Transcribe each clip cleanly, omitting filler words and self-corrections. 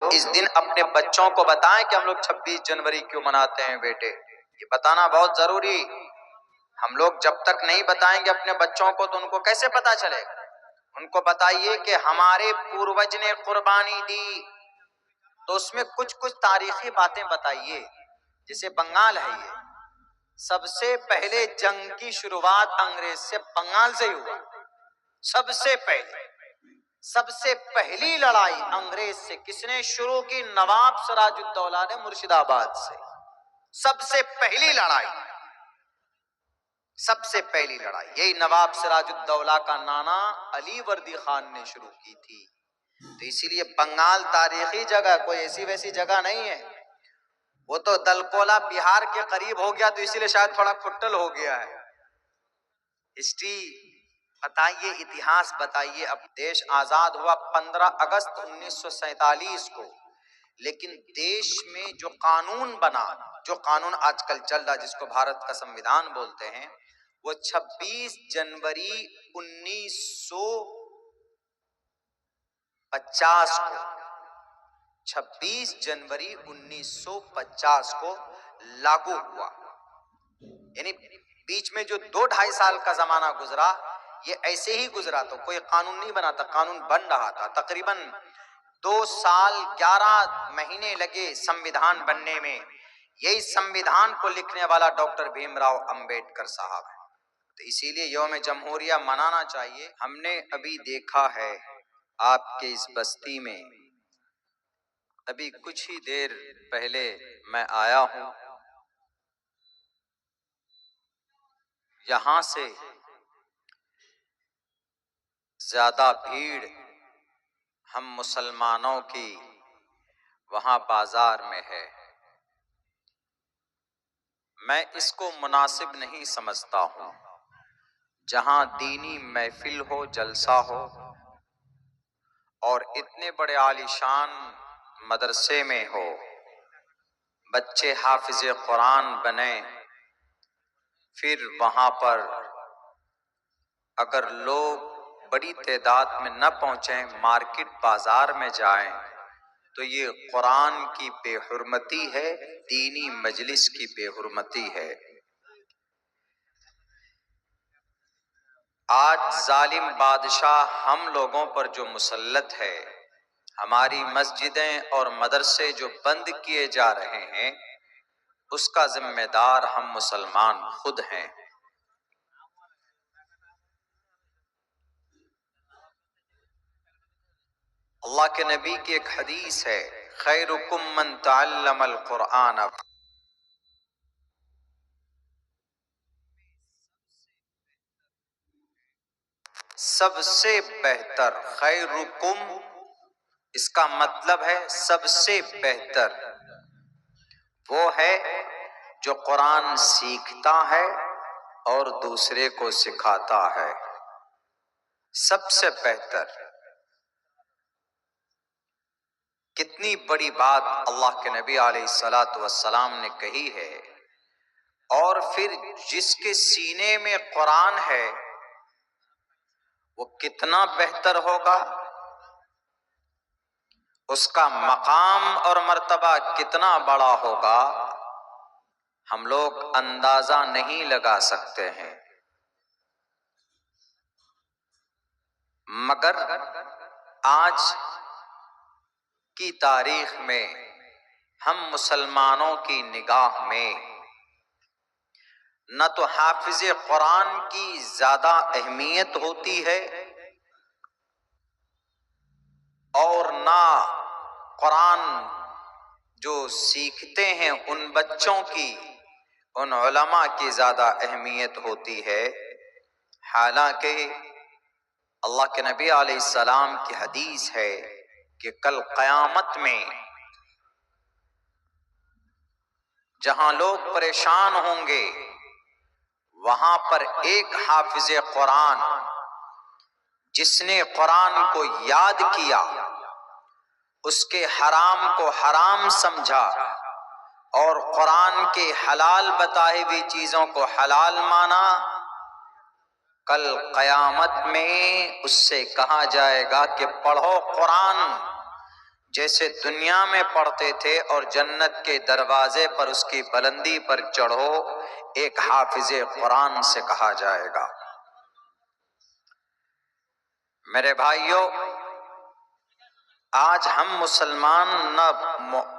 اس دن اپنے بچوں کو بتائیں کہ ہم لوگ 26 جنوری کیوں مناتے ہیں بیٹے، یہ بتانا بہت ضروری۔ ہم لوگ جب تک نہیں بتائیں گے اپنے بچوں کو تو ان کو کیسے پتا چلے گا؟ ان کو بتائیے کہ ہمارے پوروج نے قربانی دی، تو اس میں کچھ تاریخی باتیں بتائیے۔ جیسے بنگال ہے، یہ سب سے پہلے جنگ کی شروعات انگریز سے بنگال سے ہی ہوا۔ سب سے پہلی لڑائی انگریز سے کس نے شروع کی؟ نواب سراج الدولہ نے مرشد آباد سے۔ سب سے پہلی لڑائی یہی نواب سراج الدولہ کا نانا علی وردی خان نے شروع کی تھی۔ تو اسی لیے بنگال تاریخی جگہ، کوئی ایسی ویسی جگہ نہیں ہے۔ وہ تو دلکولا بہار کے قریب ہو گیا تو اسی لیے شاید تھوڑا کھٹل ہو گیا ہے۔ ہسٹری بتائیے، اتہاس بتائیے۔ اب دیش آزاد ہوا 15 اگست 1947 کو، لیکن دیش میں جو قانون بنا، جو قانون آج کل چل رہا جس کو بھارت کا سمویدھان بولتے ہیں، وہ 26 جنوری 1950 کو 26 جنوری 1950 کو لاگو ہوا۔ یعنی بیچ میں جو 2-2.5 سال کا زمانہ گزرا، یہ ایسے ہی گزرا، تو کوئی قانون نہیں بنا تھا، قانون بن رہا تھا۔ تقریباً 2 سال 11 مہینے لگے سمویدھان بننے میں۔ یہی سمویدھان کو لکھنے والا ڈاکٹر بھیم راؤ امبیڈکر صاحب ہے۔ تو اسی لیے یوم جمہوریہ منانا چاہیے۔ ہم نے ابھی دیکھا ہے آپ کے اس بستی میں، ابھی کچھ ہی دیر پہلے میں آیا ہوں، یہاں سے زیادہ بھیڑ ہم مسلمانوں کی وہاں بازار میں ہے۔ میں اس کو مناسب نہیں سمجھتا ہوں، جہاں دینی محفل ہو، جلسہ ہو، اور اتنے بڑے عالیشان مدرسے میں ہو، بچے حافظ قرآن بنیں، پھر وہاں پر اگر لوگ بڑی تعداد میں نہ پہنچیں، مارکیٹ بازار میں جائیں، تو یہ قرآن کی بے حرمتی ہے، دینی مجلس کی بے حرمتی ہے۔ آج ظالم بادشاہ ہم لوگوں پر جو مسلط ہے، ہماری مسجدیں اور مدرسے جو بند کیے جا رہے ہیں، اس کا ذمہ دار ہم مسلمان خود ہیں۔ اللہ کے نبی کی ایک حدیث ہے، خیرکم من تعلم القرآن، سب سے بہتر، خیرکم اس کا مطلب ہے سب سے بہتر وہ ہے جو قرآن سیکھتا ہے اور دوسرے کو سکھاتا ہے۔ سب سے بہتر، کتنی بڑی بات اللہ کے نبی علیہ الصلاۃ والسلام نے کہی ہے۔ اور پھر جس کے سینے میں قرآن ہے وہ کتنا بہتر ہوگا، اس کا مقام اور مرتبہ کتنا بڑا ہوگا، ہم لوگ اندازہ نہیں لگا سکتے ہیں۔ مگر آج کی تاریخ میں ہم مسلمانوں کی نگاہ میں نہ تو حافظ قرآن کی زیادہ اہمیت ہوتی ہے، اور نہ قرآن جو سیکھتے ہیں ان بچوں کی، ان علماء کی زیادہ اہمیت ہوتی ہے۔ حالانکہ اللہ کے نبی علیہ السلام کی حدیث ہے کہ کل قیامت میں جہاں لوگ پریشان ہوں گے، وہاں پر ایک حافظ قرآن جس نے قرآن کو یاد کیا، اس کے حرام کو حرام سمجھا اور قرآن کے حلال بتائے ہوئی چیزوں کو حلال مانا، کل قیامت میں اس سے کہا جائے گا کہ پڑھو قرآن، جیسے دنیا میں پڑھتے تھے اور جنت کے دروازے پر اس کی بلندی پر چڑھو ایک حافظ قرآن سے کہا جائے گا۔ میرے بھائیوں، آج ہم مسلمان نہ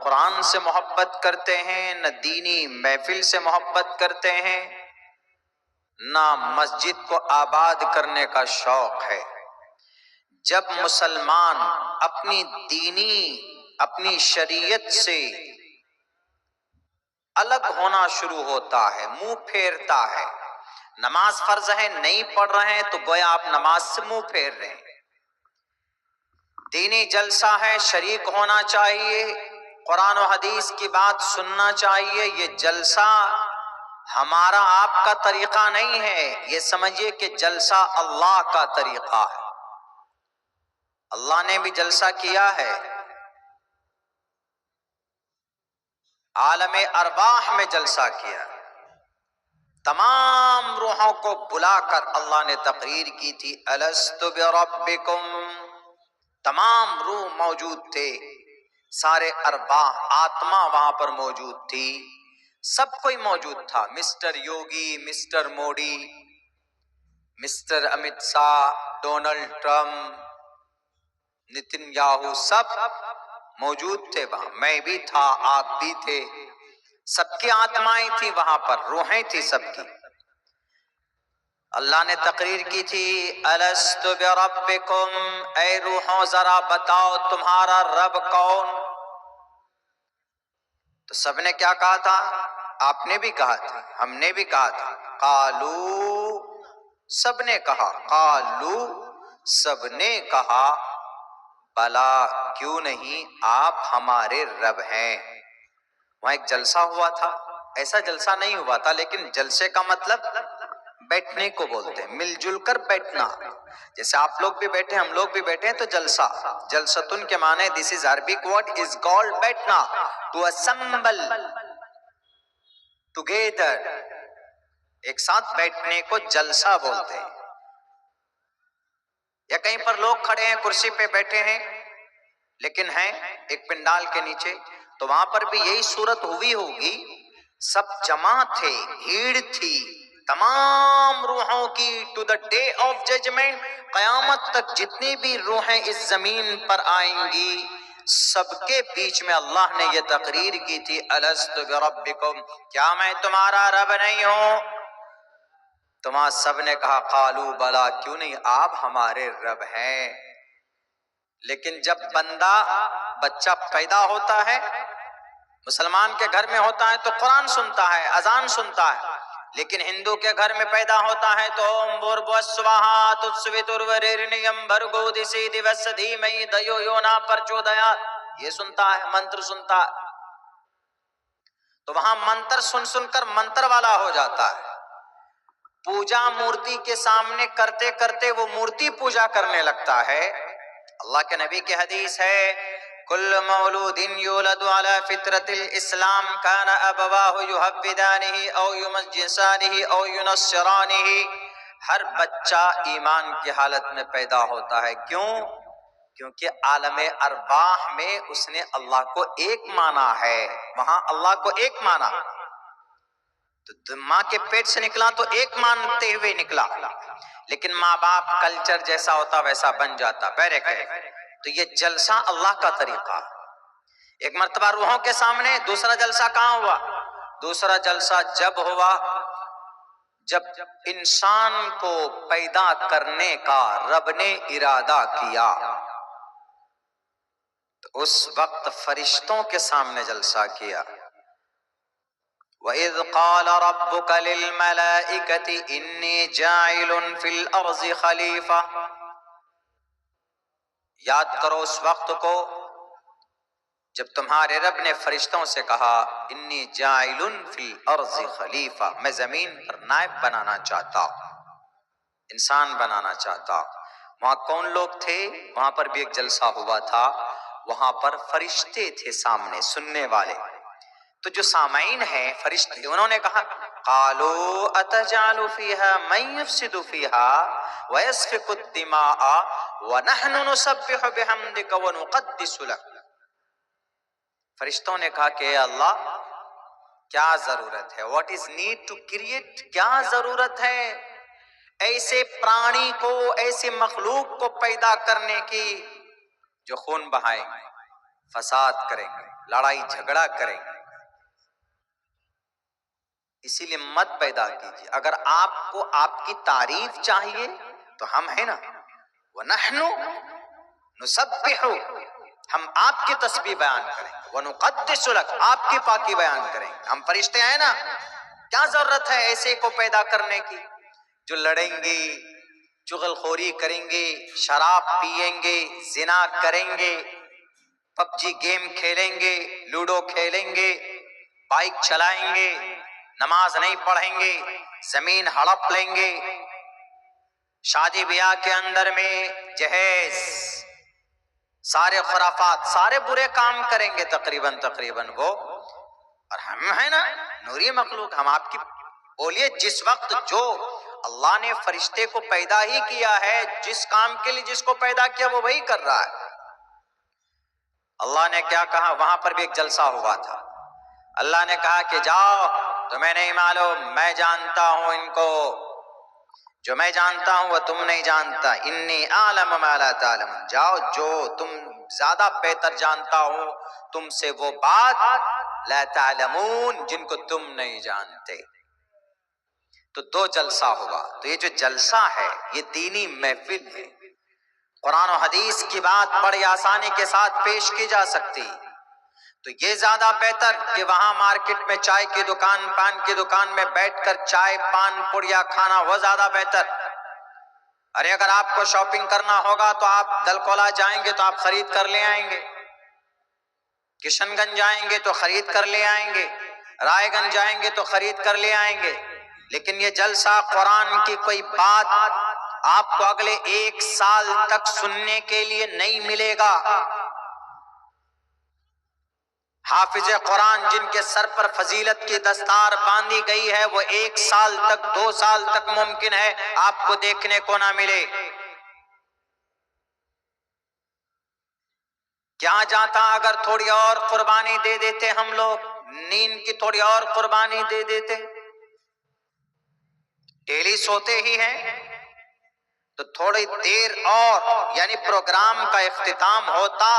قرآن سے محبت کرتے ہیں، نہ دینی محفل سے محبت کرتے ہیں، نہ مسجد کو آباد کرنے کا شوق ہے۔ جب مسلمان اپنی دینی، اپنی شریعت سے الگ ہونا شروع ہوتا ہے، منہ پھیرتا ہے، نماز فرض ہے نہیں پڑھ رہے ہیں تو گویا آپ نماز سے منہ پھیر رہے ہیں، دینی جلسہ ہے شریک ہونا چاہیے، قرآن و حدیث کی بات سننا چاہیے، یہ جلسہ ہمارا آپ کا طریقہ نہیں ہے، یہ سمجھیے کہ جلسہ اللہ کا طریقہ ہے۔ اللہ نے بھی جلسہ کیا ہے، عالم ارواح میں جلسہ کیا، تمام روحوں کو بلا کر اللہ نے تقریر کی تھی، الست بربکم، تمام روح موجود تھے، سارے ارواح آتما وہاں پر موجود تھی، سب کوئی موجود تھا، مسٹر یوگی، مسٹر موڈی، mister Amit Shah, Donald Trump, Nitin Yahoo, سب موجود تھے وہاں، میں بھی تھا، آپ بھی تھے، سب کی آتمائیں تھی وہاں پر، روحیں تھی سب کی۔ اللہ نے تقریر کی تھی، الست بربکم، اے روحوں ذرا بتاؤ تمہارا رب کون؟ تو سب نے کیا کہا تھا؟ آپ نے بھی کہا تھا، ہم نے بھی کہا تھا، قالو، سب نے کہا، قالو، سب نے کہا، بلا، کیوں نہیں، آپ ہمارے رب ہیں۔ وہاں ایک جلسہ ہوا تھا، ایسا جلسہ نہیں ہوا تھا، لیکن جلسے کا مطلب بیٹھنے کو بولتے ہیں، مل جل کر بیٹھنا، جیسے آپ لوگ بھی بیٹھے ہم لوگ بھی بیٹھے ہیں تو جلسہ، جلستن کے معنی دس از عربک ورڈ از کالڈ بیٹھنا، ٹو اسمبل ٹوگیدر، ایک ساتھ بیٹھنے کو جلسہ بولتے ہیں۔ یا کہیں پر لوگ کھڑے ہیں کرسی پہ بیٹھے ہیں لیکن ہیں ایک پنڈال کے نیچے، تو وہاں پر بھی یہی صورت ہوئی ہوگی، سب جمع تھے، بھیڑ تھی تمام روحوں کی، to the day of judgement, قیامت تک جتنی بھی روحیں اس زمین پر آئیں گی، سب کے بیچ میں اللہ نے یہ تقریر کی تھی، الست بربکم، کیا میں تمہارا رب نہیں ہوں؟ تو وہاں سب نے کہا، قالو بلا، کیوں نہیں، آپ ہمارے رب ہیں۔ لیکن جب بچہ پیدا ہوتا ہے، مسلمان کے گھر میں ہوتا ہے تو قرآن سنتا ہے، اذان سنتا ہے، لیکن ہندو کے گھر میں پیدا ہوتا ہے تو اوم بھوربھوسواہا تتسویترورینیم بھرگو دسی دیوس دھیمہی دھیو یو نہ پرچودیات، یہ سنتا ہے، منتر سنتا ہے، تو وہاں منتر سن سن کر منتر والا ہو جاتا ہے، پوجا مورتی کے سامنے کرتے کرتے وہ مورتی پوجا کرنے لگتا ہے۔ اللہ کے نبی کی حدیث ہے، کل مولود یولد علی فطرت الاسلام کان ابواہ یہودانہ او یمجسانہ او ینصرانہ، ہر بچہ ایمان کی حالت میں پیدا ہوتا ہے، کیوں؟ کیونکہ عالم ارواح میں اس نے اللہ کو ایک مانا ہے، وہاں اللہ کو ایک مانا، تو ماں کے پیٹ سے نکلا تو ایک مانتے ہوئے نکلا، لیکن ماں باپ کلچر جیسا ہوتا ویسا بن جاتا، تو یہ جلسہ اللہ کا طریقہ۔ ایک مرتبہ روحوں کے سامنے، دوسرا جلسہ کہاں ہوا؟ دوسرا جلسہ جب ہوا جب انسان کو پیدا کرنے کا رب نے ارادہ کیا، تو اس وقت فرشتوں کے سامنے جلسہ کیا۔ وَإِذْ قَالَ رَبُّكَ لِلْمَلَائِكَةِ إِنِّي جَاعِلٌ فِي الْأَرْضِ خَلِيفَةً، یاد کرو اس وقت کو جب تمہارے رب نے فرشتوں سے کہا، انی جاعل فی الارض خلیفہ، میں زمین پر نائب بنانا چاہتا ہوں، انسان بنانا چاہتا ہوں۔ وہاں کون لوگ تھے؟ وہاں پر بھی ایک جلسہ ہوا تھا، وہاں پر فرشتے تھے سامنے سننے والے، تو جو سامعین ہیں فرشتے، انہوں نے کہا، قالوا اتجعل فیہا من یفسد فیہا ویسفک الدماء ونحن نسبح بحمدک ونقدس لک، فرشتوں نے کہا کہ اے اللہ کیا ضرورت ہے؟ What is need to create? کیا ضرورت ہے ایسے پرانی کو، ایسے مخلوق کو پیدا کرنے کی جو خون بہائیں گے، فساد کریں گے، لڑائی جھگڑا کریں گے؟ اسی لیے مت پیدا کیجیے۔ اگر آپ کو آپ کی تعریف چاہیے تو ہم ہیں نا، وَنَحْنُ نُسَبِّحُ، ہم آپ کی تسبیح بیان کریں گے، وَنُقَدِّسُ لَكَ، آپ کی پاکی بیان کریں گے۔ ہم فرشتے ہیں نا، کیا ضرورت ہے ایسے کو پیدا کرنے کی جو لڑیں گے، چغل خوری کریں گے، شراب پیئیں گے، زنا کریں گے، پب جی گیم کھیلیں گے، لوڈو کھیلیں گے، بائک چلائیں گے، نماز نہیں پڑھیں گے، زمین ہڑپ لیں گے، شادی بیاہ کے اندر میں جہیز، سارے خرافات، سارے برے کام کریں گے تقریباً وہ۔ اور ہم ہیں نا نوری مخلوق، ہم آپ کی بولیے جس وقت جو اللہ نے فرشتے کو پیدا ہی کیا ہے، جس کام کے لیے جس کو پیدا کیا وہ وہی کر رہا ہے۔ اللہ نے کیا کہا؟ وہاں پر بھی ایک جلسہ ہوا تھا، اللہ نے کہا کہ جاؤ، تمہیں نہیں معلوم، میں جانتا ہوں ان کو، جو میں جانتا ہوں وہ تم نہیں جانتا، انی اعلم ما لا تعلمون، جاؤ جو تم زیادہ بہتر جانتا ہوں تم سے وہ بات لا تعلمون جن کو تم نہیں جانتے۔ تو دو جلسہ ہوا۔ تو یہ جو جلسہ ہے یہ دینی محفل ہے، قرآن و حدیث کی بات بڑی آسانی کے ساتھ پیش کی جا سکتی، تو یہ زیادہ بہتر کہ وہاں مارکیٹ میں چائے کی دکان، پان کی دکان میں بیٹھ کر چائے پان پڑیا کھانا، وہ زیادہ بہتر۔ ارے اگر آپ کو شاپنگ کرنا ہوگا تو آپ دل کولا جائیں گے تو آپ خرید کر لے آئیں گے، کشن گنج جائیں گے تو خرید کر لے آئیں گے، رائے گنج جائیں گے تو خرید کر لے آئیں گے، لیکن یہ جلسہ قرآن کی کوئی بات آپ کو اگلے 1 سال تک سننے کے لیے نہیں ملے گا۔ حافظ قرآن جن کے سر پر فضیلت کی دستار باندھی گئی ہے، وہ 1 سال تک 2 سال تک ممکن ہے آپ کو دیکھنے کو نہ ملے۔ کیا جاتا اگر تھوڑی اور قربانی دے دیتے، ہم لوگ نیند کی تھوڑی اور قربانی دے دیتے، ڈیلی سوتے ہی ہیں تو تھوڑی دیر اور، یعنی پروگرام کا اختتام ہوتا،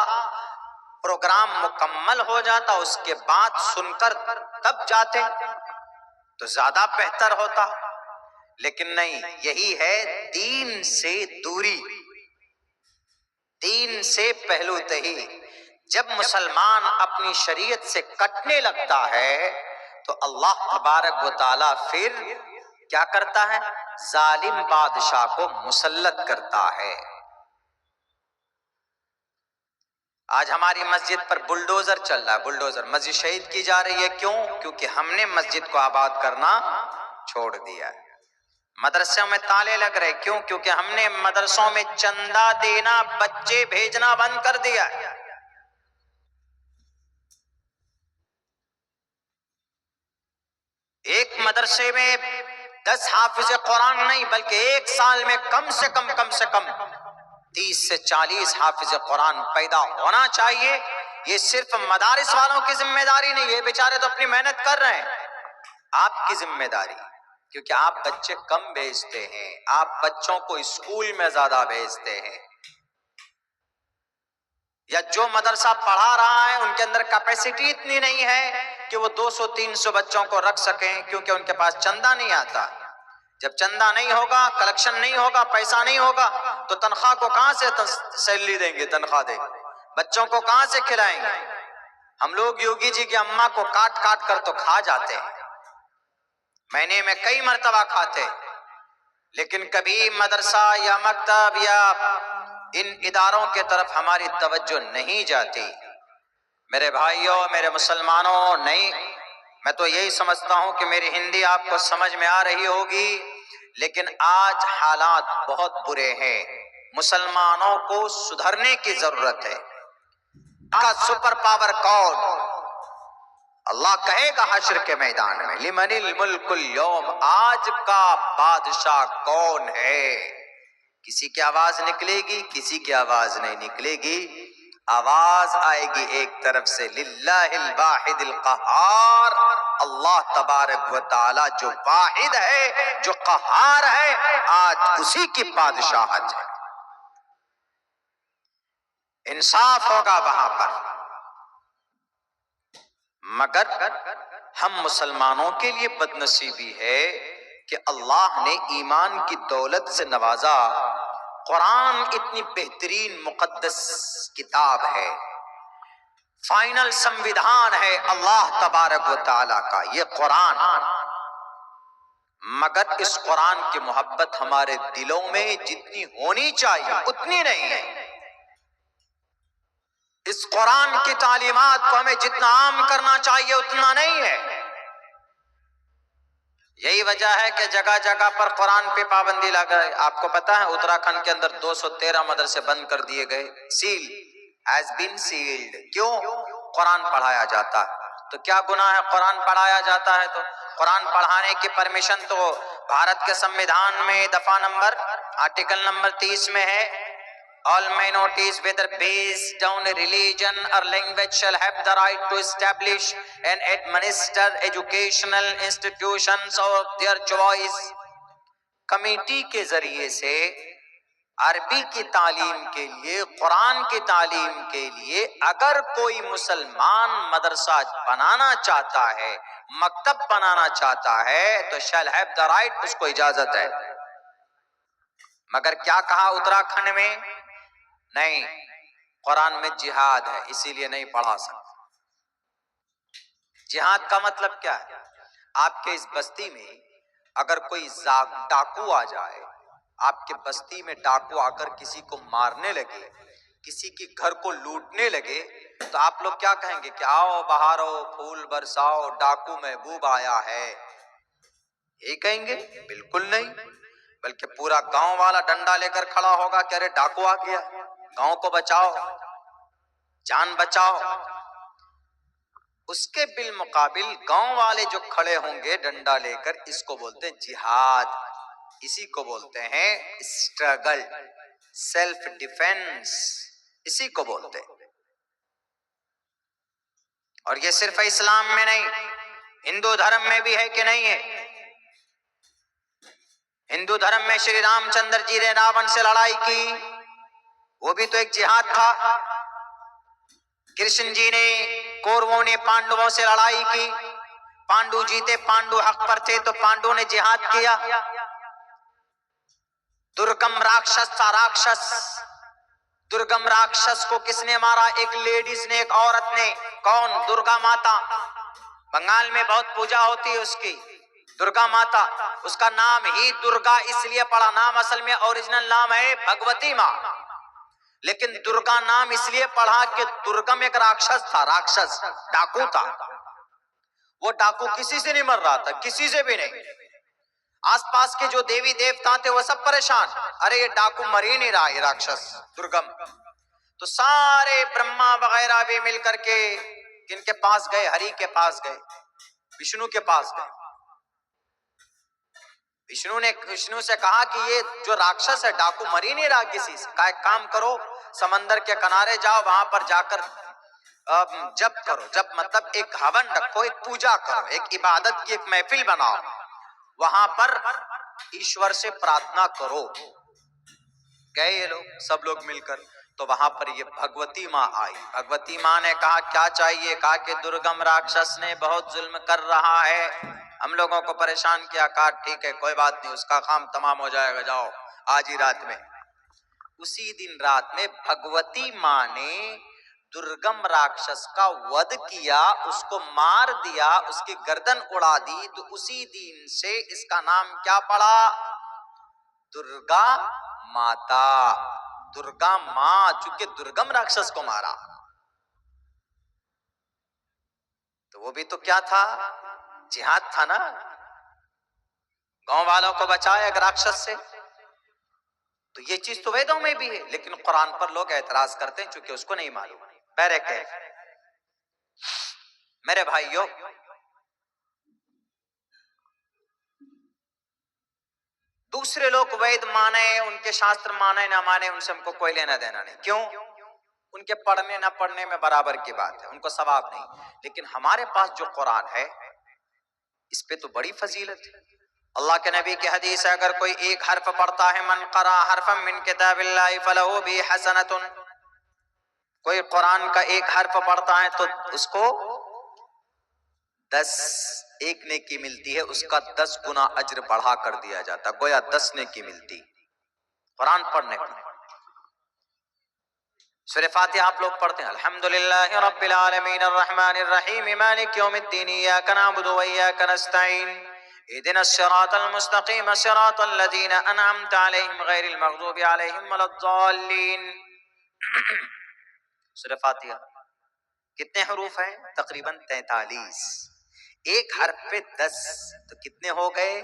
پروگرام مکمل ہو جاتا، اس کے بعد سن کر تب جاتے تو زیادہ بہتر ہوتا، لیکن نہیں، یہی ہے دین سے دوری، دین سے پہلو تہی۔ جب مسلمان اپنی شریعت سے کٹنے لگتا ہے تو اللہ تبارک و تعالیٰ پھر کیا کرتا ہے؟ ظالم بادشاہ کو مسلط کرتا ہے۔ آج ہماری مسجد پر بلڈوزر چل رہا ہے، بلڈوزر، مسجد شہید کی جا رہی ہے، کیوں؟ کیونکہ ہم نے مسجد کو آباد کرنا چھوڑ دیا ہے۔ مدرسوں میں تالے لگ رہے، کیوں؟ کیونکہ ہم نے مدرسوں میں چندہ دینا، بچے بھیجنا بند کر دیا ہے۔ ایک مدرسے میں 10 حافظ قرآن نہیں بلکہ 1 سال میں کم سے کم 30 سے 40 حافظ قرآن پیدا ہونا چاہیے۔ یہ صرف مدارس والوں کی ذمہ داری نہیں، یہ بیچارے تو اپنی محنت کر رہے ہیں، آپ کی ذمہ داری، کیونکہ آپ بچے کم بھیجتے ہیں، آپ بچوں کو اسکول میں زیادہ بھیجتے ہیں، یا جو مدرسہ پڑھا رہا ہے ان کے اندر کیپیسٹی اتنی نہیں ہے کہ وہ 200-300 بچوں کو رکھ سکیں، کیونکہ ان کے پاس چندہ نہیں آتا۔ جب چندہ نہیں ہوگا، کلیکشن نہیں ہوگا، پیسہ نہیں ہوگا تو تنخواہ کو کہاں سے سیلری دیں گے، تنخواہ دیں گے، بچوں کو کہاں سے کھلائیں گے؟ ہم لوگ یوگی جی کی اماں کو کاٹ کاٹ کر تو کھا جاتے ہیں، مہینے میں کئی مرتبہ کھاتے، لیکن کبھی مدرسہ یا مکتب یا ان اداروں کے طرف ہماری توجہ نہیں جاتی۔ میرے بھائیوں، میرے مسلمانوں، نہیں، میں تو یہی سمجھتا ہوں کہ میری ہندی آپ کو سمجھ میں آ رہی ہوگی، لیکن آج حالات بہت برے ہیں، مسلمانوں کو سدھرنے کی ضرورت ہے۔ کا سپر پاور کون؟ اللہ کہے گا حشر کے میدان میں، لمن الملک اليوم، آج کا بادشاہ کون ہے؟ کسی کی آواز نکلے گی؟ کسی کی آواز نہیں نکلے گی۔ آواز آئے گی ایک طرف سے للہ الواحد القہار، اللہ تبارک و تعالی جو واحد ہے، جو قہار ہے، آج اسی کی بادشاہت ہے، انصاف ہوگا وہاں پر۔ مگر ہم مسلمانوں کے لیے بد نصیبی ہے کہ اللہ نے ایمان کی دولت سے نوازا، قرآن اتنی بہترین مقدس کتاب ہے، فائنل سمویدھان ہے اللہ تبارک و تعالیٰ کا یہ قرآن، مگر اس قرآن کی محبت ہمارے دلوں میں جتنی ہونی چاہیے اتنی نہیں ہے، اس قرآن کی تعلیمات کو ہمیں جتنا عام کرنا چاہیے اتنا نہیں ہے۔ یہی وجہ ہے کہ جگہ جگہ پر قرآن پہ پابندی لگائی۔ آپ کو پتا ہے اتراکھنڈ کے اندر 213 مدرسے بند کر دیے گئے، سیل ہیز بین سیلڈ۔ کیوں؟ قرآن پڑھایا جاتا ہے۔ تو کیا گناہ ہے قرآن پڑھایا جاتا ہے؟ تو قرآن پڑھانے کی پرمیشن تو بھارت کے سمویدھان میں دفعہ نمبر آرٹیکل نمبر 30 میں ہے، all minorities whether based on religion or language shall have the right to establish and administer educational institutions of their choice۔ Committee کے ذریعے سے عربی کی تعلیم کے لیے، قرآن کی تعلیم کے لیے اگر کوئی مسلمان مدرسہ بنانا چاہتا ہے، مکتب بنانا چاہتا ہے تو shall have the right، اس کو اجازت ہے۔ مگر کیا کہا اتراکھنڈ میں؟ نہیں، قرآن میں جہاد ہے اسی لیے نہیں پڑھا سکتا۔ جہاد کا مطلب کیا ہے؟ آپ کے اس بستی میں اگر کوئی ڈاکو آ جائے، آپ کے بستی میں ڈاکو آ کر کسی کو مارنے لگے، کسی کی گھر کو لوٹنے لگے، تو آپ لوگ کیا کہیں گے کہ آؤ بہارو پھول برساؤ ڈاکو محبوب آیا ہے، یہ کہیں گے؟ بالکل نہیں، بلکہ پورا گاؤں والا ڈنڈا لے کر کھڑا ہوگا کہ ارے ڈاکو آ گیا، گاؤں کو بچاؤ، جان بچاؤ۔ اس کے بالمقابل گاؤں والے جو کھڑے ہوں گے ڈنڈا لے کر، اس کو بولتے ہیں جہاد، اسی کو بولتے ہیں اسٹرگل، سیلف ڈیفینس، اسی کو بولتے ہیں۔ اور یہ صرف اسلام میں نہیں، ہندو دھرم میں بھی ہے کہ نہیں ہے؟ ہندو دھرم میں شری رام چندر جی نے راون سے لڑائی کی، وہ بھی تو ایک جہاد تھا۔ کرشن جی نے، کوروں نے پانڈووں سے لڑائی کی، پانڈو جیتے، پانڈو حق پر تھے تو پانڈو نے جہاد کیا۔ درگم راکشس تھا، راکشس، درگم راکشس کو کس نے مارا؟ ایک لیڈیز نے، ایک عورت نے۔ کون؟ درگا ماتا، بنگال میں بہت پوجا ہوتی ہے اس کی، درگا ماتا۔ اس کا نام ہی درگا اس لیے پڑا، نام اصل میں اوریجنل نام ہے بھگوتی ماں، لیکن درگا نام اس لیے پڑھا کہ درگم ایک راکشس تھا، راکشس ڈاکو تھا۔ وہ ڈاکو کسی سے نہیں مر رہا تھا، کسی سے بھی نہیں۔ آس پاس کے جو دیوی دیوتا تھے وہ سب پریشان، ارے یہ ڈاکو مر ہی نہیں رہا، یہ راکشس درگم۔ تو سارے برہما وغیرہ بھی مل کر کے کن کے پاس گئے؟ ہری کے پاس گئے، وشنو کے پاس گئے۔ وشنو سے کہا کہ یہ جو راکشس ہے ڈاکو مر ہی نہیں رہا کسی سے، کہا ایک کام کرو، سمندر کے کنارے جاؤ، وہاں پر جا کر جپ کرو، جپ مطلب ایک ہون رکھو، ایک پوجا کرو، ایک عبادت کی ایک محفل بناؤ، وہاں پر ایشور سے پرارتھنا کرو۔ گئے یہ لوگ، سب لوگ مل کر، تو وہاں پر یہ بھگوتی ماں آئی۔ بھگوتی ماں نے کہا کیا چاہیے؟ کہا کہ درگم راکشس نے بہت ظلم کر رہا ہے، ہم لوگوں کو پریشان کیا۔ کہا ٹھیک ہے کوئی بات نہیں، اس کا کام تمام ہو جائے گا، جاؤ آج ہی رات میں۔ اسی دن رات میں بھگوتی ماں نے درگم راکشس کا ود کیا، اس کو مار دیا، اس کی گردن اڑا دی۔ تو اسی دن سے اس کا نام کیا پڑا؟ درگا ماتا، درگا ماں، چونکہ درگم راکشس کو مارا۔ تو وہ بھی تو کیا تھا؟ جہاد تھا نا، گاؤں والوں کو بچایا ایک راکشس سے۔ تو یہ چیز تو ویدوں میں بھی ہے، لیکن قرآن پر لوگ اعتراض کرتے ہیں چونکہ اس کو نہیں معلوم۔ بہرکیف میرے بھائیوں، دوسرے لوگ وید مانے، ان کے شاستر مانے نہ مانے، ان سے ہم کو کوئی لینا دینا نہیں۔ کیوں؟ ان کے پڑھنے نہ پڑھنے میں برابر کی بات ہے، ان کو ثواب نہیں، لیکن ہمارے پاس جو قرآن ہے اس پہ تو بڑی فضیلت ہے۔ اللہ کے نبی کی حدیث ہے، اگر کوئی ایک حرف پڑھتا ہے، من قرأ حرفا من کتاب اللہ فلہ بھی حسنۃ، کوئی قرآن کا ایک حرف پڑھتا ہے تو اس کو 10 ایک نیکی ملتی ہے، اس کا 10 گنا اجر بڑھا کر دیا جاتا، گویا 10 نیکی ملتی قرآن پڑھنے پر۔ سورہ فاتحہ آپ لوگ پڑھتے ہیں، الحمدللہ رب العالمین الرحمن الرحیم مالک یوم الدین ایاک نعبد و ایاک نستعین اهدنا الصراط المستقیم صراط الذین انعمت علیہم غیر المغضوب علیہم ولا الضالین۔ سورہ فاتحہ کتنے حروف ہیں؟ تقریباً 43، ایک حرف پہ 10 تو کتنے ہو گئے؟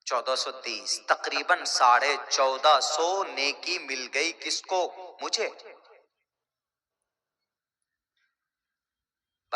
1430، تقریباً 1450 نیکی مل گئی کس کو؟ مجھے۔